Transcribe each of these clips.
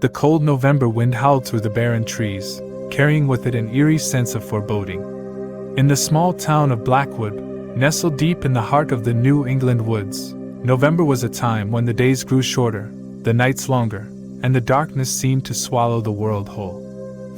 The cold November wind howled through the barren trees, carrying with it an eerie sense of foreboding. In the small town of Blackwood, nestled deep in the heart of the New England woods, November was a time when the days grew shorter, the nights longer, and the darkness seemed to swallow the world whole.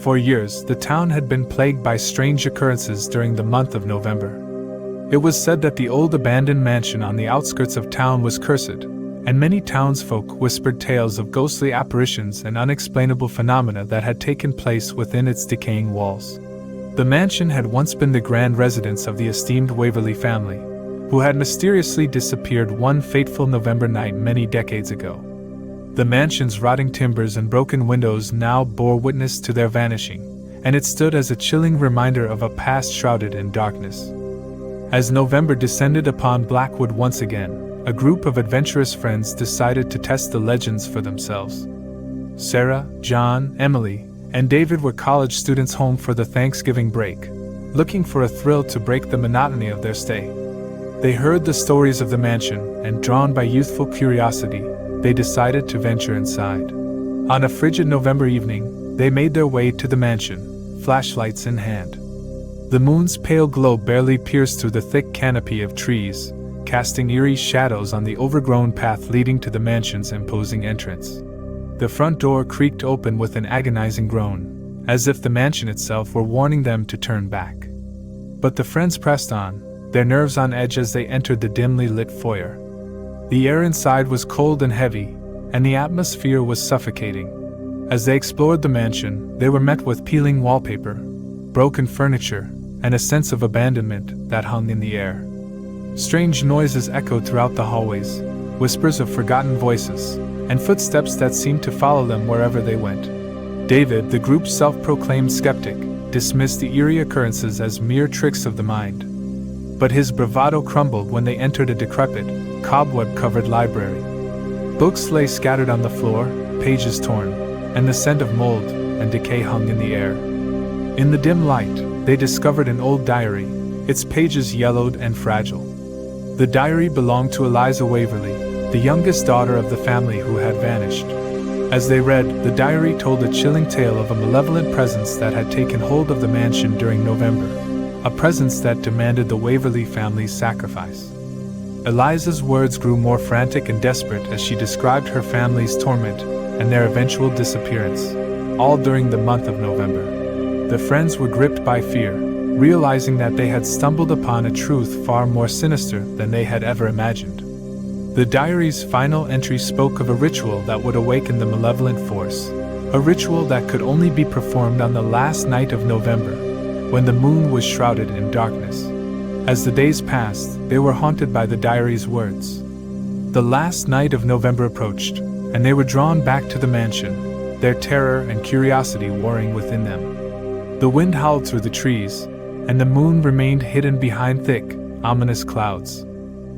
For years, the town had been plagued by strange occurrences during the month of November. It was said that the old abandoned mansion on the outskirts of town was cursed, and many townsfolk whispered tales of ghostly apparitions and unexplainable phenomena that had taken place within its decaying walls. The mansion had once been the grand residence of the esteemed Waverley family, who had mysteriously disappeared one fateful November night many decades ago. The mansion's rotting timbers and broken windows now bore witness to their vanishing, and it stood as a chilling reminder of a past shrouded in darkness. As November descended upon Blackwood once again, a group of adventurous friends decided to test the legends for themselves. Sarah, John, Emily, and David were college students home for the Thanksgiving break, looking for a thrill to break the monotony of their stay. They heard the stories of the mansion, and drawn by youthful curiosity, they decided to venture inside. On a frigid November evening, they made their way to the mansion, flashlights in hand. The moon's pale glow barely pierced through the thick canopy of trees, casting eerie shadows on the overgrown path leading to the mansion's imposing entrance. The front door creaked open with an agonizing groan, as if the mansion itself were warning them to turn back. But the friends pressed on, their nerves on edge as they entered the dimly lit foyer. The air inside was cold and heavy, and the atmosphere was suffocating. As they explored the mansion, they were met with peeling wallpaper, broken furniture, and a sense of abandonment that hung in the air. Strange noises echoed throughout the hallways, whispers of forgotten voices, and footsteps that seemed to follow them wherever they went. David, the group's self-proclaimed skeptic, dismissed the eerie occurrences as mere tricks of the mind. But his bravado crumbled when they entered a decrepit, cobweb-covered library. Books lay scattered on the floor, pages torn, and the scent of mold and decay hung in the air. In the dim light, they discovered an old diary, its pages yellowed and fragile. The diary belonged to Eliza Waverley, the youngest daughter of the family who had vanished. As they read, the diary told a chilling tale of a malevolent presence that had taken hold of the mansion during November, a presence that demanded the Waverley family's sacrifice. Eliza's words grew more frantic and desperate as she described her family's torment and their eventual disappearance, all during the month of November. The friends were gripped by fear, realizing that they had stumbled upon a truth far more sinister than they had ever imagined. The diary's final entry spoke of a ritual that would awaken the malevolent force, a ritual that could only be performed on the last night of November, when the moon was shrouded in darkness. As the days passed, they were haunted by the diary's words. The last night of November approached, and they were drawn back to the mansion, their terror and curiosity warring within them. The wind howled through the trees, and the moon remained hidden behind thick, ominous clouds.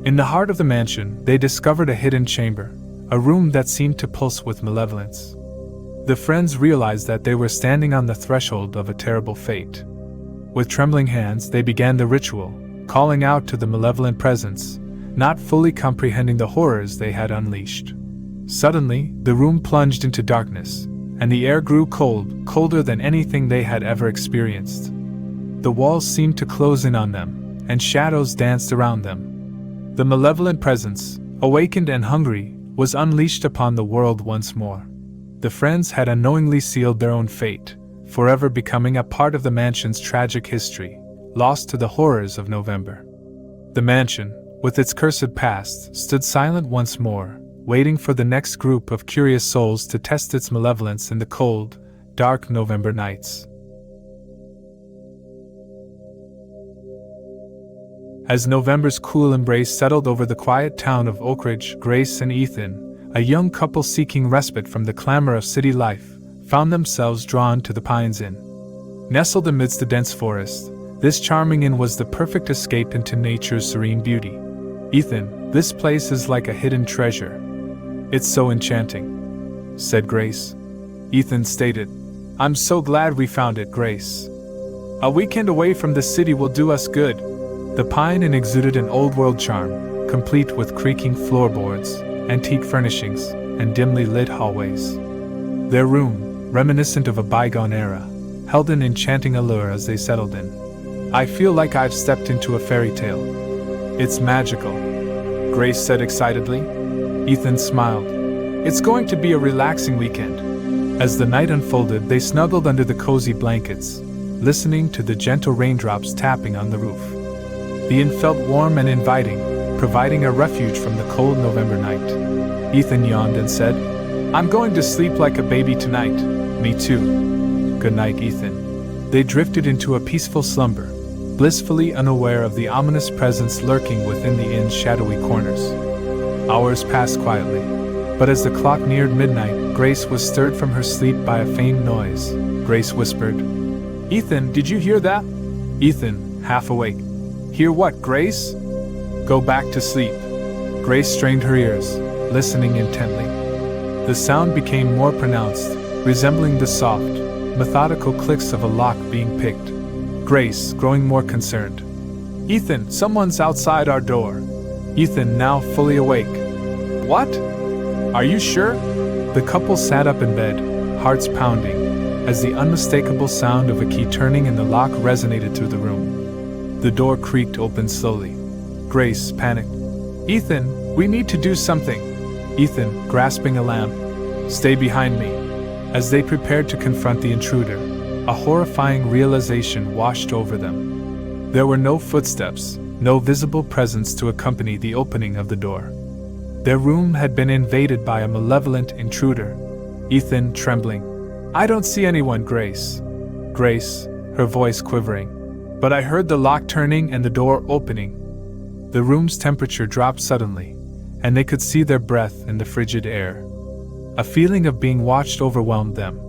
In the heart of the mansion, they discovered a hidden chamber, a room that seemed to pulse with malevolence. The friends realized that they were standing on the threshold of a terrible fate. With trembling hands, they began the ritual, calling out to the malevolent presence, not fully comprehending the horrors they had unleashed. Suddenly, the room plunged into darkness, and the air grew cold, colder than anything they had ever experienced. The walls seemed to close in on them, and shadows danced around them. The malevolent presence, awakened and hungry, was unleashed upon the world once more. The friends had unknowingly sealed their own fate, forever becoming a part of the mansion's tragic history, lost to the horrors of November. The mansion, with its cursed past, stood silent once more, waiting for the next group of curious souls to test its malevolence in the cold, dark November nights. As November's cool embrace settled over the quiet town of Oak Ridge, Grace and Ethan, a young couple seeking respite from the clamor of city life, found themselves drawn to the Pines Inn. Nestled amidst the dense forest, this charming inn was the perfect escape into nature's serene beauty. "Ethan, this place is like a hidden treasure. It's so enchanting," said Grace. Ethan stated, "I'm so glad we found it, Grace. A weekend away from the city will do us good." The Pine Inn exuded an old-world charm, complete with creaking floorboards, antique furnishings, and dimly lit hallways. Their room, reminiscent of a bygone era, held an enchanting allure as they settled in. "I feel like I've stepped into a fairy tale. It's magical," Grace said excitedly. Ethan smiled. "It's going to be a relaxing weekend." As the night unfolded, they snuggled under the cozy blankets, listening to the gentle raindrops tapping on the roof. The inn felt warm and inviting, providing a refuge from the cold November night. Ethan yawned and said, "I'm going to sleep like a baby tonight." "Me too." "Good night, Ethan." They drifted into a peaceful slumber, blissfully unaware of the ominous presence lurking within the inn's shadowy corners. Hours passed quietly, but as the clock neared midnight, Grace was stirred from her sleep by a faint noise. Grace whispered, "Ethan, did you hear that?" Ethan, half awake. "Hear what, Grace?" "Go back to sleep." Grace strained her ears, listening intently. The sound became more pronounced, resembling the soft, methodical clicks of a lock being picked. Grace, growing more concerned. "Ethan, someone's outside our door." Ethan, now fully awake. "What? Are you sure?" The couple sat up in bed, hearts pounding, as the unmistakable sound of a key turning in the lock resonated through the room. The door creaked open slowly. Grace panicked. "Ethan, we need to do something." Ethan, grasping a lamp. "Stay behind me." As they prepared to confront the intruder, a horrifying realization washed over them. There were no footsteps, no visible presence to accompany the opening of the door. Their room had been invaded by a malevolent intruder. Ethan, trembling. "I don't see anyone, Grace." Grace, her voice quivering. "But I heard the lock turning and the door opening." The room's temperature dropped suddenly, and they could see their breath in the frigid air. A feeling of being watched overwhelmed them.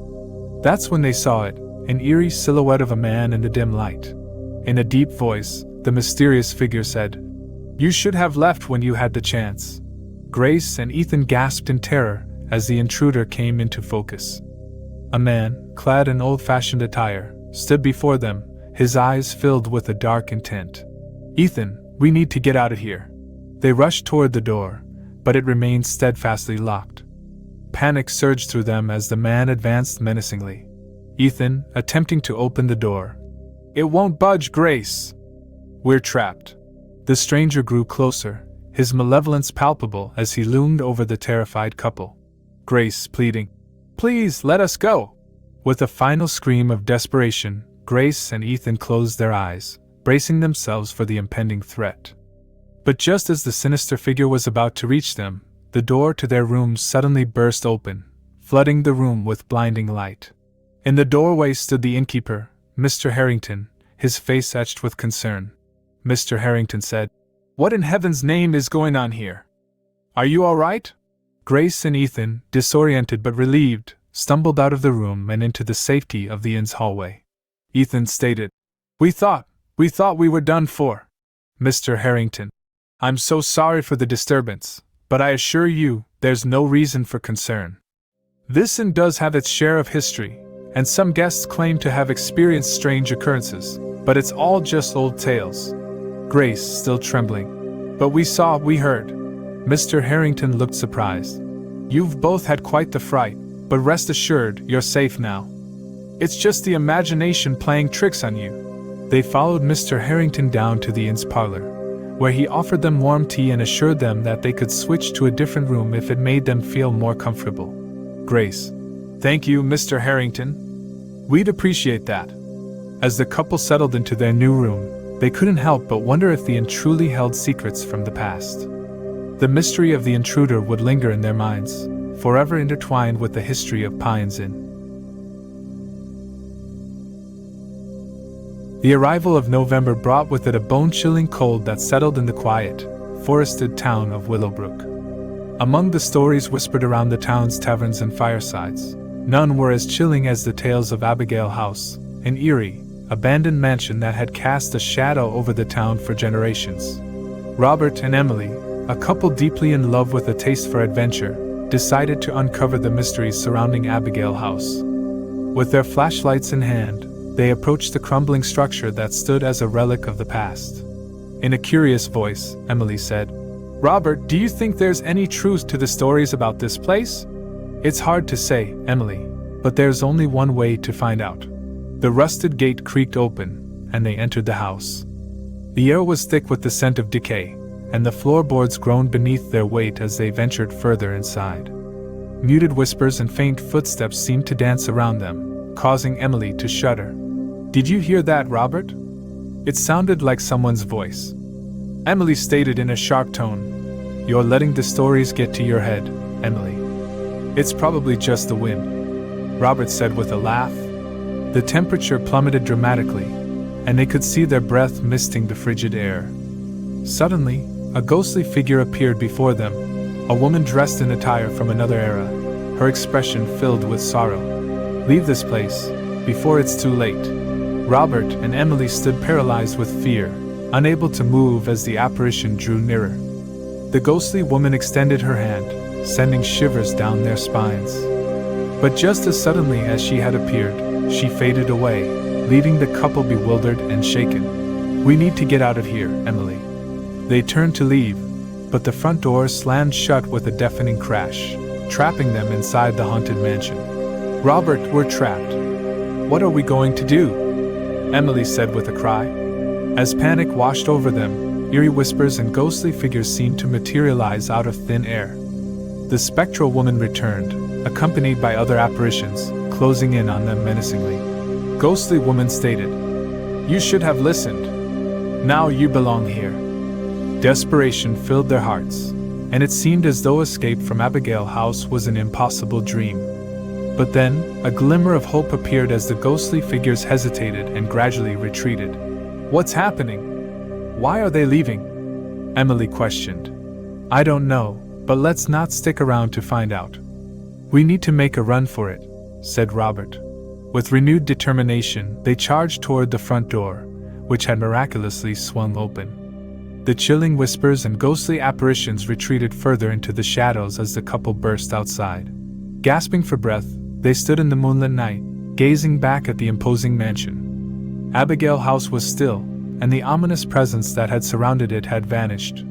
That's when they saw it, an eerie silhouette of a man in the dim light. In a deep voice, the mysterious figure said, "You should have left when you had the chance." Grace and Ethan gasped in terror as the intruder came into focus. A man, clad in old-fashioned attire, stood before them, his eyes filled with a dark intent. "Ethan, we need to get out of here." They rushed toward the door, but it remained steadfastly locked. Panic surged through them as the man advanced menacingly. Ethan, attempting to open the door. "It won't budge, Grace." "We're trapped." The stranger grew closer, his malevolence palpable as he loomed over the terrified couple. Grace pleading, "Please, let us go." With a final scream of desperation, Grace and Ethan closed their eyes, bracing themselves for the impending threat. But just as the sinister figure was about to reach them, the door to their room suddenly burst open, flooding the room with blinding light. In the doorway stood the innkeeper, Mr. Harrington, his face etched with concern. Mr. Harrington said, "What in heaven's name is going on here? Are you all right?" Grace and Ethan, disoriented but relieved, stumbled out of the room and into the safety of the inn's hallway. Ethan stated, We thought we were done for." Mr. Harrington, "I'm so sorry for the disturbance, but I assure you, there's no reason for concern. This inn does have its share of history, and some guests claim to have experienced strange occurrences, but it's all just old tales." Grace, still trembling, "But we heard." Mr. Harrington looked surprised. "You've both had quite the fright, but rest assured, you're safe now. It's just the imagination playing tricks on you." They followed Mr. Harrington down to the inn's parlor, where he offered them warm tea and assured them that they could switch to a different room if it made them feel more comfortable. Grace, "Thank you, Mr. Harrington. We'd appreciate that." As the couple settled into their new room, they couldn't help but wonder if the inn truly held secrets from the past. The mystery of the intruder would linger in their minds, forever intertwined with the history of Pines Inn. The arrival of November brought with it a bone-chilling cold that settled in the quiet, forested town of Willowbrook. Among the stories whispered around the town's taverns and firesides, none were as chilling as the tales of Abigail House, an eerie, abandoned mansion that had cast a shadow over the town for generations. Robert and Emily, a couple deeply in love with a taste for adventure, decided to uncover the mysteries surrounding Abigail House. With their flashlights in hand, they approached the crumbling structure that stood as a relic of the past. In a curious voice, Emily said, "Robert, do you think there's any truth to the stories about this place?" It's hard to say, Emily, but there's only one way to find out. The rusted gate creaked open, and they entered the house. The air was thick with the scent of decay, and the floorboards groaned beneath their weight as they ventured further inside. Muted whispers and faint footsteps seemed to dance around them, causing Emily to shudder. "Did you hear that, Robert?" It sounded like someone's voice. Emily stated in a sharp tone, "You're letting the stories get to your head, Emily." "It's probably just the wind," Robert said with a laugh. The temperature plummeted dramatically, and they could see their breath misting the frigid air. Suddenly, a ghostly figure appeared before them, a woman dressed in attire from another era, her expression filled with sorrow. "Leave this place, before it's too late." Robert and Emily stood paralyzed with fear, unable to move as the apparition drew nearer. The ghostly woman extended her hand, sending shivers down their spines. But just as suddenly as she had appeared, she faded away, leaving the couple bewildered and shaken. "We need to get out of here, Emily." They turned to leave, but the front door slammed shut with a deafening crash, trapping them inside the haunted mansion. "Robert, we're trapped. What are we going to do?" Emily said with a cry. As panic washed over them, eerie whispers and ghostly figures seemed to materialize out of thin air. The spectral woman returned, accompanied by other apparitions, closing in on them menacingly. Ghostly woman stated, "You should have listened. Now you belong here." Desperation filled their hearts, and it seemed as though escape from Abigail House was an impossible dream. But then, a glimmer of hope appeared as the ghostly figures hesitated and gradually retreated. "What's happening? Why are they leaving?" Emily questioned. "I don't know, but let's not stick around to find out. We need to make a run for it," said Robert. With renewed determination, they charged toward the front door, which had miraculously swung open. The chilling whispers and ghostly apparitions retreated further into the shadows as the couple burst outside. Gasping for breath, they stood in the moonlit night, gazing back at the imposing mansion. Abigail House was still, and the ominous presence that had surrounded it had vanished.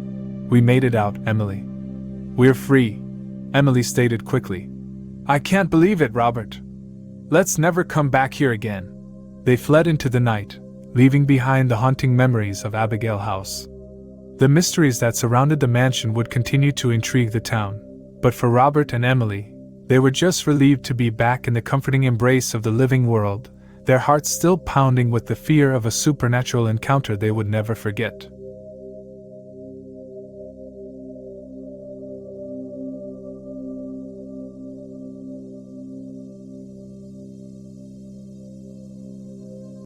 "We made it out, Emily. We're free," Emily stated quickly. "I can't believe it, Robert. Let's never come back here again." They fled into the night, leaving behind the haunting memories of Abigail House. The mysteries that surrounded the mansion would continue to intrigue the town, but for Robert and Emily, they were just relieved to be back in the comforting embrace of the living world, their hearts still pounding with the fear of a supernatural encounter they would never forget.